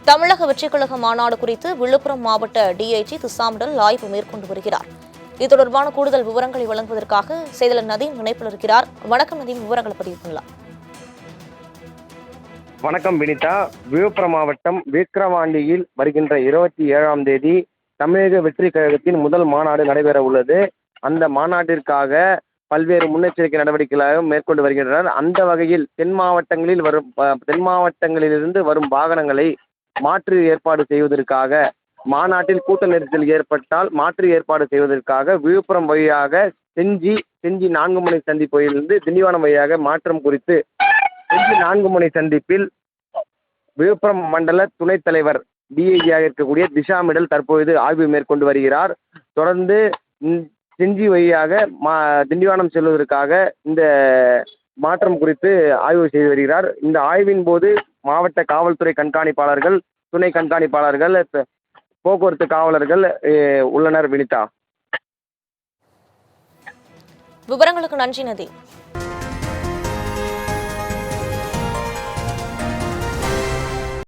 தமிழக வெற்றிக் கழக மாநாடு குறித்து விழுப்புரம் மாவட்ட டிஐஜி திசாமிடல் ஆய்வு மேற்கொண்டு வருகிறார். இது தொடர்பான கூடுதல் விவரங்களை வழங்குவதற்காக செய்தியாளர் நதீம் இணைப்பில் இருக்கிறார். வணக்கம் நதீம், விவரங்களை பதிவு பண்ணலாம். வணக்கம் வினிதா. விழுப்புரம் மாவட்டம் விக்கிரவாண்டியில் வருகின்ற 27ஆம் தேதி தமிழக வெற்றி கழகத்தின் முதல் மாநாடு நடைபெற உள்ளது. அந்த மாநாட்டிற்காக பல்வேறு முன்னெச்சரிக்கை நடவடிக்கைகளாக மேற்கொண்டு வருகின்றனர். அந்த வகையில் தென் மாவட்டங்களிலிருந்து வரும் வாகனங்களை மாற்று ஏற்பாடு செய்வதற்காக, மாநாட்டில் கூட்ட நெரிசல் ஏற்பட்டால் மாற்று ஏற்பாடு செய்வதற்காக விழுப்புரம் வழியாக செஞ்சி 4 முனை சந்திப்பிலிருந்து திண்டிவனம் வழியாக மாற்றம் குறித்து செஞ்சி 4 முனை சந்திப்பில் விழுப்புரம் மண்டல துணைத் தலைவர் டிஐஜியாக இருக்கக்கூடிய திசாமிடல் தற்பொழுது ஆய்வு மேற்கொண்டு வருகிறார். தொடர்ந்து செஞ்சி வழியாக திண்டிவனம் செல்வதற்காக இந்த மாற்றம் குறித்து ஆய்வு செய்து வருகிறார். இந்த ஆய்வின் போது மாவட்ட காவல்துறை கண்காணிப்பாளர்கள், துணை கண்காணிப்பாளர்கள், போக்குவரத்து காவலர்கள் உள்ளனர். வினிதா, விவரங்களுக்கு நன்றி நதீம்.